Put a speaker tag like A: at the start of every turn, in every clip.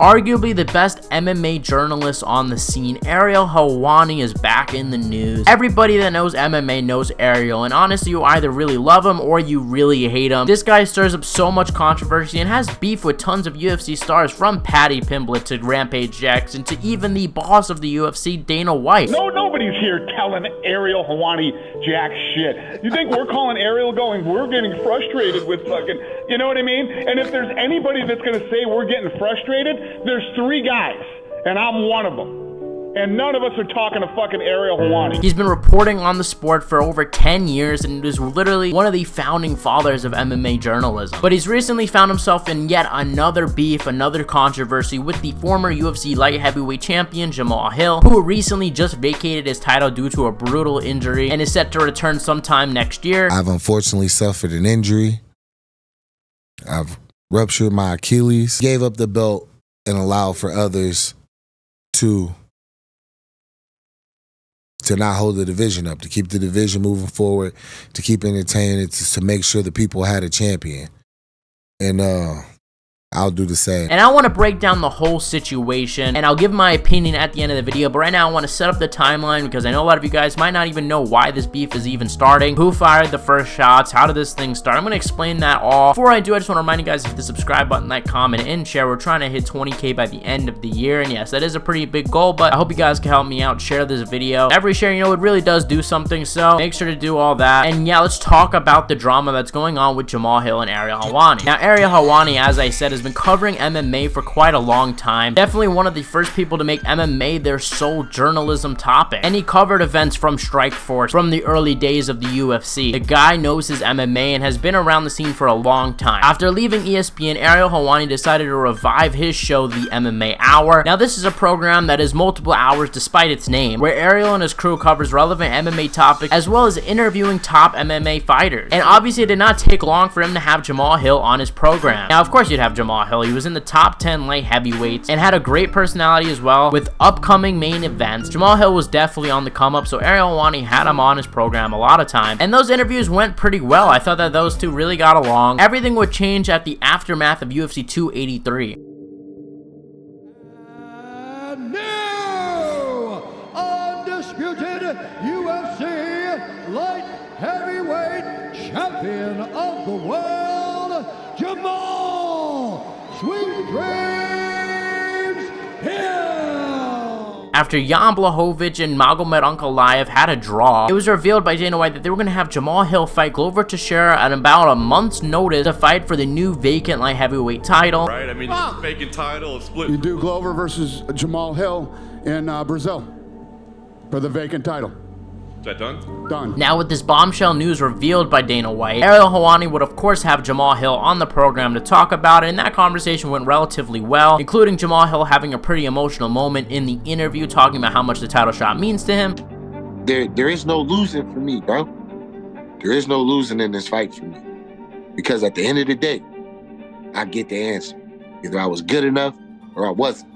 A: Arguably the best MMA journalist on the scene, Ariel Helwani is back in the news. Everybody that knows MMA knows Ariel, and honestly, you either really love him or you really hate him. This guy stirs up so much controversy and has beef with tons of UFC stars, from Paddy Pimblett to Rampage Jackson to even the boss of the UFC, Dana White.
B: Nobody's here telling Ariel Helwani jack shit. You think we're calling Ariel going, we're getting frustrated with fucking, you know what I mean? And if there's anybody that's going to say we're getting frustrated, there's 3 guys, and I'm one of them. And none of us are talking to fucking Ariel Helwani.
A: He's been reporting on the sport for over 10 years and is literally one of the founding fathers of MMA journalism. But he's recently found himself in yet another beef, another controversy with the former UFC light heavyweight champion, Jamahal Hill, who recently just vacated his title due to a brutal injury and is set to return sometime next year.
C: I've unfortunately suffered an injury. I've ruptured my Achilles, gave up the belt, and allow for others to not hold the division up, to keep the division moving forward, to keep entertaining it, to make sure the people had a champion. And I'll do the same.
A: And I want to break down the whole situation, and I'll give my opinion at the end of the video, but right now I want to set up the timeline because I know a lot of you guys might not even know why this beef is even starting. Who fired the first shots? How did this thing start? I'm going to explain that all. Before I do, I just want to remind you guys to hit the subscribe button, like, comment, and share. We're trying to hit 20K by the end of the year, and yes, that is a pretty big goal, but I hope you guys can help me out. Share this video. Every share, you know, it really does do something, so make sure to do all that. And yeah, let's talk about the drama that's going on with Jamahal Hill and Ariel Helwani. Now, Ariel Helwani, as I said, has been covering MMA for quite a long time. Definitely one of the first people to make MMA their sole journalism topic. And he covered events from Strikeforce from the early days of the UFC. The guy knows his MMA and has been around the scene for a long time. After leaving ESPN, Ariel Helwani decided to revive his show, The MMA Hour. Now, this is a program that is multiple hours despite its name, where Ariel and his crew covers relevant MMA topics as well as interviewing top MMA fighters. And obviously, it did not take long for him to have Jamahal Hill on his program. Now, of course, you'd have Jamahal Hill. He was in the top 10 light heavyweights and had a great personality as well. With upcoming main events, Jamahal Hill was definitely on the come up, so Ariel Helwani had him on his program a lot of time, and those interviews went pretty well. I thought that those two really got along. Everything would change at the aftermath of UFC 283.
D: And now, undisputed UFC light heavyweight champion of the world, Jamahal Sweet Dreams Hill.
A: After Jan Blachowicz and Magomed Ankalaev had a draw, it was revealed by Dana White that they were going to have Jamahal Hill fight Glover Teixeira at about a month's notice to fight for the new vacant light heavyweight title.
E: Right, I mean, vacant title, it's split.
F: You do Glover versus Jamahal Hill in Brazil for the vacant title.
E: Is that done?
F: Done.
A: Now, with this bombshell news revealed by Dana White, Ariel Helwani would of course have Jamahal Hill on the program to talk about it, and that conversation went relatively well, including Jamahal Hill having a pretty emotional moment in the interview, talking about how much the title shot means to him.
C: There is no losing for me, bro. There is no losing in this fight for me. Because at the end of the day, I get the answer. Either I was good enough or I wasn't.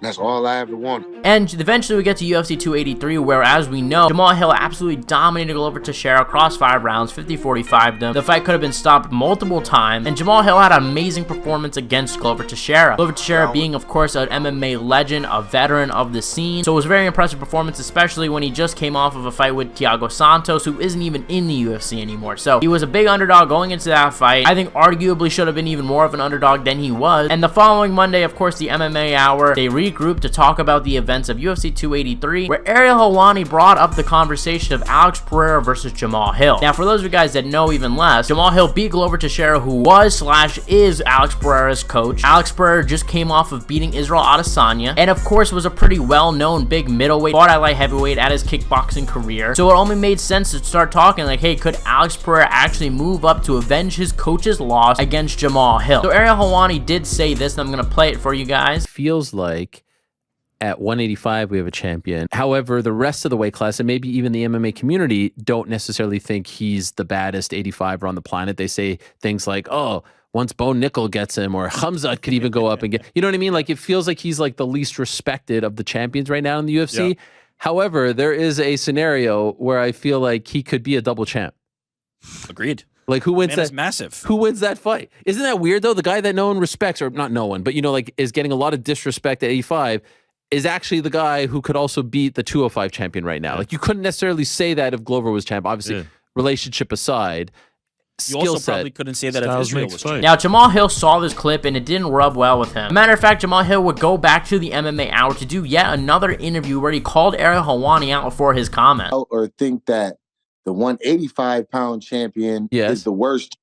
C: That's all I ever wanted.
A: And eventually we get to UFC 283, where, as we know, Jamahal Hill absolutely dominated Glover Teixeira across 5 rounds, 50-45 them. The fight could have been stopped multiple times, and Jamahal Hill had an amazing performance against Glover Teixeira. Glover Teixeira being, of course, an MMA legend, a veteran of the scene, so it was a very impressive performance, especially when he just came off of a fight with Thiago Santos, who isn't even in the UFC anymore. So he was a big underdog going into that fight. I think arguably should have been even more of an underdog than he was. And the following Monday, of course, the MMA Hour, they regrouped to talk about the events of UFC 283, where Ariel Helwani brought up the conversation of Alex Pereira versus Jamahal Hill. Now, for those of you guys that know even less, Jamahal Hill beat Glover Teixeira, who was/is Alex Pereira's coach. Alex Pereira just came off of beating Israel Adesanya, and of course was a pretty well-known big middleweight, fought at light heavyweight at his kickboxing career. So it only made sense to start talking like, hey, could Alex Pereira actually move up to avenge his coach's loss against Jamahal Hill? So Ariel Helwani did say this, and I'm gonna play it for you guys.
G: Feels like at 185, we have a champion. However, the rest of the weight class, and maybe even the MMA community, don't necessarily think he's the baddest 85er on the planet. They say things like, oh, once Bo Nickel gets him, or Khamzat could even go up and get, you know what I mean? Like, it feels like he's like the least respected of the champions right now in the UFC. Yeah. However, there is a scenario where I feel like he could be a double champ.
H: Agreed.
G: Like who wins
H: Man,
G: that?
H: it's massive.
G: Who wins that fight? Isn't that weird though? The guy that no one respects, or not no one, but like is getting a lot of disrespect at 85, is actually the guy who could also beat the 205 champion right now. Like you couldn't necessarily say that if Glover was champ. Obviously, relationship aside.
H: You also probably couldn't say that if Israel was champ.
A: Now, Jamahal Hill saw this clip and it didn't rub well with him. As a matter of fact, Jamahal Hill would go back to the MMA Hour to do yet another interview where he called Ariel Helwani out for his comment.
C: Or think that the 185-pound champion is the worst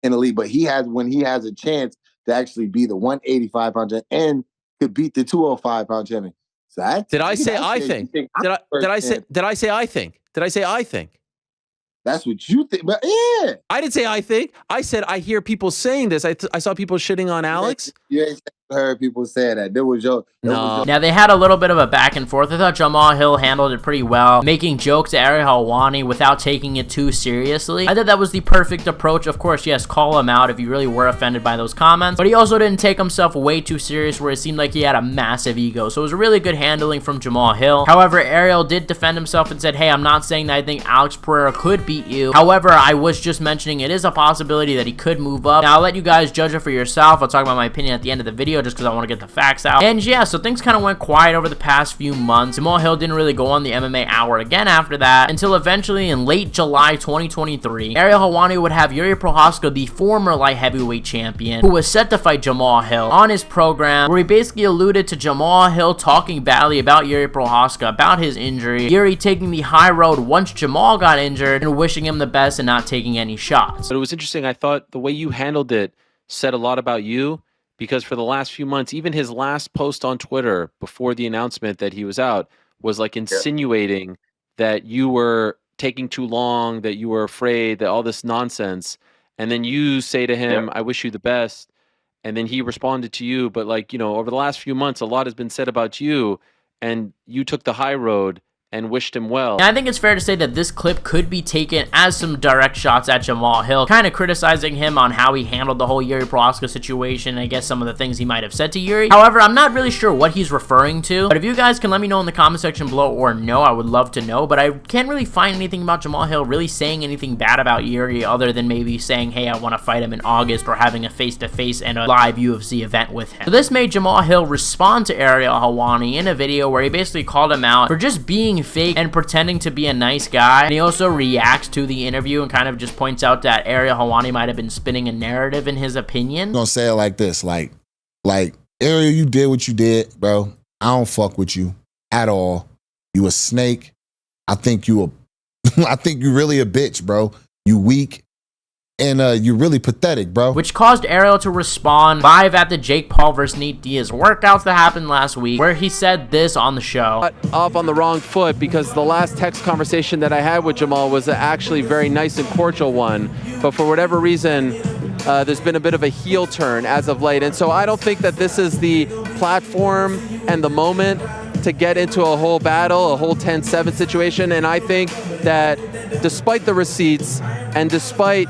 C: in the league, but when he has a chance to actually be the 185-pound champion and could beat the 205-pound champion. So
G: did I say I think? Did I say I think?
C: That's what you think, but yeah.
G: I didn't say I think. I said I hear people saying this. I saw people shitting on Alex.
C: You ain't heard people say that. That was your...
A: Now, they had a little bit of a back and forth. I thought Jamahal Hill handled it pretty well, making jokes to Ariel Helwani without taking it too seriously. I thought that was the perfect approach. Of course, yes, call him out if you really were offended by those comments, but he also didn't take himself way too serious where it seemed like he had a massive ego. So it was a really good handling from Jamahal Hill. However, Ariel did defend himself and said, hey, I'm not saying that I think Alex Pereira could beat you. However, I was just mentioning it is a possibility that he could move up. Now, I'll let you guys judge it for yourself. I'll talk about my opinion at the end of the video just because I want to get the facts out. And yeah, so things kind of went quiet over the past few months. Jamahal Hill didn't really go on the MMA Hour again after that until eventually in late July 2023, Ariel Helwani would have Yuri Prochazka, the former light heavyweight champion, who was set to fight Jamahal Hill, on his program, where he basically alluded to Jamahal Hill talking badly about Yuri Prochazka, about his injury, Yuri taking the high road once Jamahal got injured, and wishing him the best and not taking any shots.
G: But it was interesting. I thought the way you handled it said a lot about you, because for the last few months, even his last post on Twitter before the announcement that he was out was like insinuating that you were taking too long, that you were afraid, that all this nonsense. And then you say to him, I wish you the best. And then he responded to you. But like, over the last few months, a lot has been said about you, and you took the high road and wished him well.
A: Now, I think it's fair to say that this clip could be taken as some direct shots at Jamahal Hill, kind of criticizing him on how he handled the whole Yuri Prochazka situation, I guess some of the things he might have said to Yuri. However, I'm not really sure what he's referring to, but if you guys can let me know in the comment section below or no, I would love to know, but I can't really find anything about Jamahal Hill really saying anything bad about Yuri other than maybe saying, hey, I want to fight him in August, or having a face-to-face and a live UFC event with him. So this made Jamahal Hill respond to Ariel Helwani in a video where he basically called him out for just being fake and pretending to be a nice guy. And he also reacts to the interview and kind of just points out that Ariel Helwani might have been spinning a narrative in his opinion.
I: I'm gonna say it like this, like Ariel, you did what you did, bro. I don't fuck with you at all. You a snake. I think you really a bitch, bro. You weak. And you're really pathetic, bro.
A: Which caused Ariel to respond live at the Jake Paul vs. Nate Diaz workouts that happened last week, where he said this on the show.
G: Got off on the wrong foot because the last text conversation that I had with Jamahal was actually a very nice and cordial one. But for whatever reason, there's been a bit of a heel turn as of late. And so I don't think that this is the platform and the moment to get into a whole battle, a whole 10-7 situation. And I think that despite the receipts and despite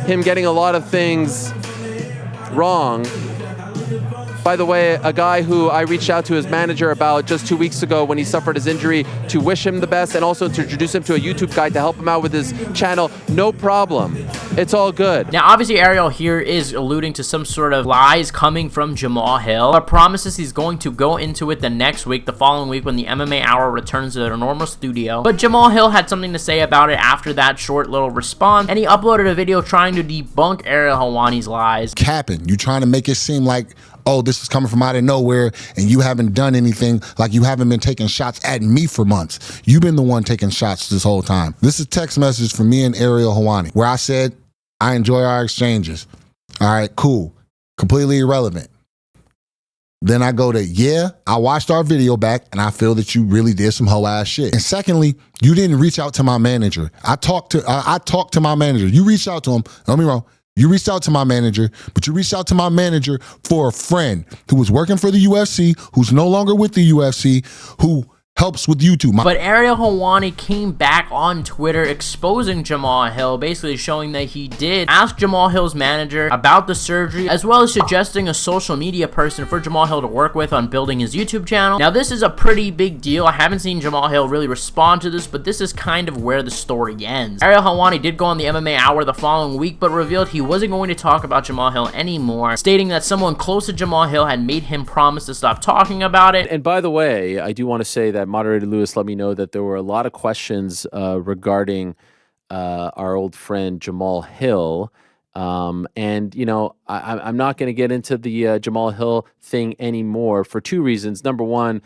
G: him getting a lot of things wrong. By the way, a guy who I reached out to his manager about just 2 weeks ago when he suffered his injury to wish him the best and also to introduce him to a YouTube guide to help him out with his channel. No problem. It's all good.
A: Now, obviously, Ariel here is alluding to some sort of lies coming from Jamahal Hill, but promises he's going to go into it the next week, the following week, when the MMA Hour returns to their normal studio. But Jamahal Hill had something to say about it after that short little response, and he uploaded a video trying to debunk Ariel Helwani's lies.
I: Capping. You trying to make it seem like, oh, this is coming from out of nowhere, and you haven't done anything, like you haven't been taking shots at me for months. You've been the one taking shots this whole time. This is a text message from me and Ariel Helwani, where I said, I enjoy our exchanges. All right, cool. Completely irrelevant. Then I go to, yeah, I watched our video back, and I feel that you really did some hoe-ass shit. And secondly, you didn't reach out to my manager. I talked to my manager. You reached out to him. Don't get me wrong. You reached out to my manager, but you reached out to my manager for a friend who was working for the UFC, who's no longer with the UFC, who helps with YouTube.
A: But Ariel Helwani came back on Twitter exposing Jamahal Hill, basically showing that he did ask Jamahal Hill's manager about the surgery, as well as suggesting a social media person for Jamahal Hill to work with on building his YouTube channel. Now, this is a pretty big deal. I haven't seen Jamahal Hill really respond to this, but this is kind of where the story ends. Ariel Helwani did go on the MMA Hour the following week, but revealed he wasn't going to talk about Jamahal Hill anymore, stating that someone close to Jamahal Hill had made him promise to stop talking about it.
G: And by the way, I do want to say that Moderator Lewis let me know that there were a lot of questions regarding our old friend Jamahal Hill. And, you know, I'm not going to get into the Jamahal Hill thing anymore for two reasons. Number one,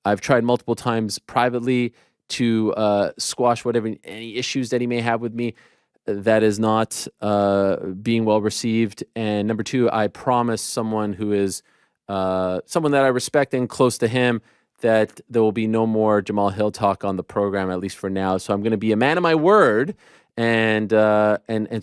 G: I've tried multiple times privately to squash any issues that he may have with me. That is not being well received. And number two, I promised someone who is someone that I respect and close to him that there will be no more Jamahal Hill talk on the program, at least for now. So I'm going to be a man of my word and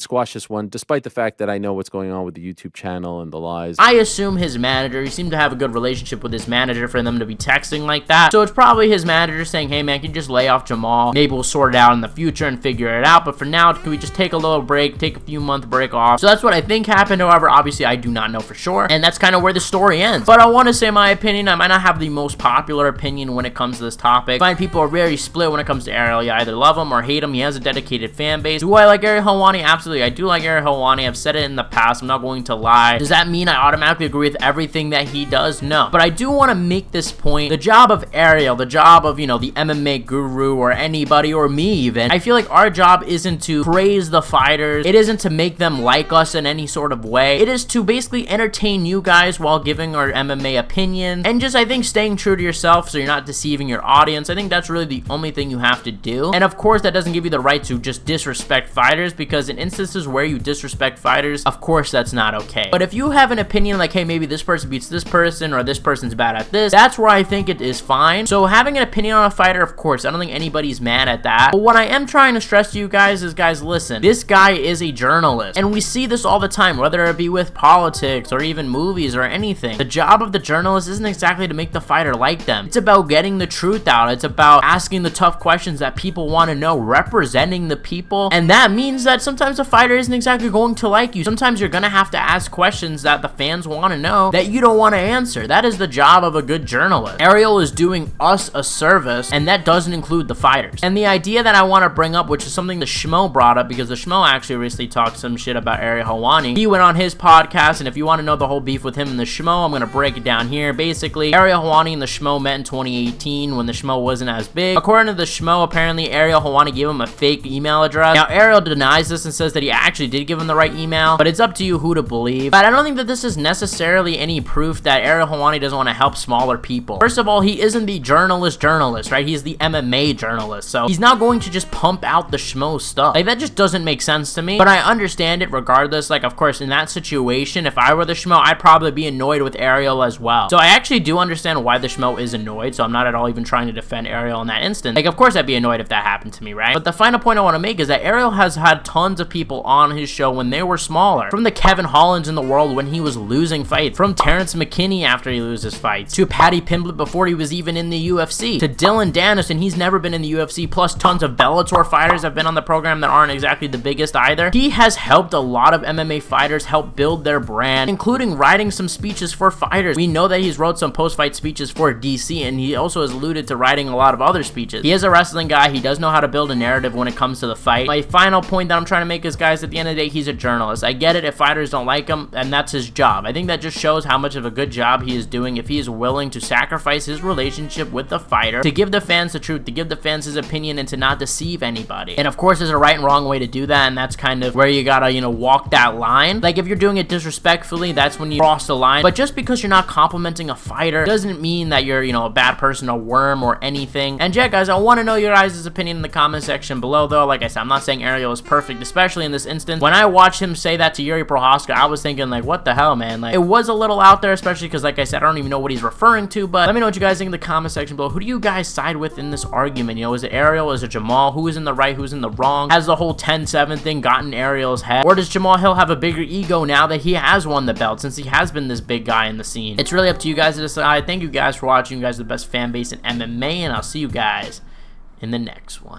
G: squash this one, despite the fact that I know what's going on with the YouTube channel and the lies.
A: I assume his manager, he seemed to have a good relationship with his manager for them to be texting like that. So it's probably his manager saying, hey man, can you just lay off Jamahal? Maybe we'll sort it out in the future and figure it out. But for now, can we just take a little break, take a few month break off? So that's what I think happened. However, obviously I do not know for sure. And that's kind of where the story ends. But I want to say my opinion. I might not have the most popular opinion when it comes to this topic. I find people are very split when it comes to Ariel. You either love him or hate him. He has a dedicated fan base. Do I like Ariel Helwani? Absolutely. I do like Ariel Helwani. I've said it in the past. I'm not going to lie. Does that mean I automatically agree with everything that he does? No. But I do want to make this point. The job of Ariel, the job of, you know, the MMA guru or anybody or me even, I feel like our job isn't to praise the fighters. It isn't to make them like us in any sort of way. It is to basically entertain you guys while giving our MMA opinion and just, I think, staying true to yourself so you're not deceiving your audience. I think that's really the only thing you have to do. And of course, that doesn't give you the right to just disrespect fighters, because in instances where you disrespect fighters, of course that's not okay. But if you have an opinion like, hey, maybe this person beats this person or this person's bad at this, that's where I think it is fine. So having an opinion on a fighter, of course, I don't think anybody's mad at that. But what I am trying to stress to you guys is, guys, listen, this guy is a journalist, and we see this all the time, whether it be with politics or even movies or anything. The job of the journalist isn't exactly to make the fighter like them. It's about getting the truth out. It's about asking the tough questions that people want to know, representing the people, and that means that sometimes a fighter isn't exactly going to like you. Sometimes you're gonna have to ask questions that the fans want to know that you don't want to answer. That is the job of a good journalist. Ariel is doing us a service, and that doesn't include the fighters. And the idea that I want to bring up, which is something the Schmo brought up, because the Schmo actually recently talked some shit about Ariel Helwani. He went on his podcast, and if you want to know the whole beef with him and the Schmo, I'm gonna break it down here. Basically, Ariel Helwani and the Schmo met in 2018 when the Schmo wasn't as big. According to the Schmo, apparently Ariel Helwani gave him a fake email address. Now, Ariel denies this and says that he actually did give him the right email, but it's up to you who to believe. But I don't think that this is necessarily any proof that Ariel Helwani doesn't want to help smaller people. First of all, he isn't the journalist, right? He's the MMA journalist, so he's not going to just pump out the Schmo stuff. Like, that just doesn't make sense to me, but I understand it regardless. Like, of course, in that situation, if I were the Schmo, I'd probably be annoyed with Ariel as well. So I actually do understand why the Schmo is annoyed, so I'm not at all even trying to defend Ariel in that instance. Like, of course I'd be annoyed if that happened to me, right? But the final point I want to make is that Ariel has had tons of people on his show when they were smaller. From the Kevin Hollands in the world when he was losing fights, from Terrence McKinney after he loses fights, to Paddy Pimblett before he was even in the UFC, to Dylan Dennis, and he's never been in the UFC, plus tons of Bellator fighters have been on the program that aren't exactly the biggest either. He has helped a lot of MMA fighters help build their brand, including writing some speeches for fighters. We know that he's wrote some post-fight speeches for DC, and he also has alluded to writing a lot of other speeches. He is a wrestling guy. He does know how to build a narrative when it comes to the fight. My final point that I'm trying to make is, guys, at the end of the day, he's a journalist. I get it if fighters don't like him, and that's his job. I think that just shows how much of a good job he is doing if he is willing to sacrifice his relationship with the fighter to give the fans the truth, to give the fans his opinion, and to not deceive anybody. And of course, there's a right and wrong way to do that, and that's kind of where you gotta, you know, walk that line. Like, if you're doing it disrespectfully, that's when you cross the line. But just because you're not complimenting a fighter doesn't mean that you're, you know, a bad person, a worm, or anything. And yeah, guys, I want to know your guys' opinion in the comment section below, though. Like I said, I'm not not saying Ariel is perfect, especially in this instance. When I watched him say that to Yuri Prochazka, I was thinking like, what the hell, man? Like, it was a little out there, especially because, like I said, I don't even know what he's referring to. But let me know what you guys think in the comment section below. Who do you guys side with in this argument? You know, is it Ariel? Is it Jamahal? Who is in the right? Who's in the wrong? Has the whole 10-7 thing gotten Ariel's head? Or does Jamahal Hill have a bigger ego now that he has won the belt, since he has been this big guy in the scene? It's really up to you guys to decide. Thank you guys for watching. You guys are the best fan base in MMA, and I'll see you guys in the next one.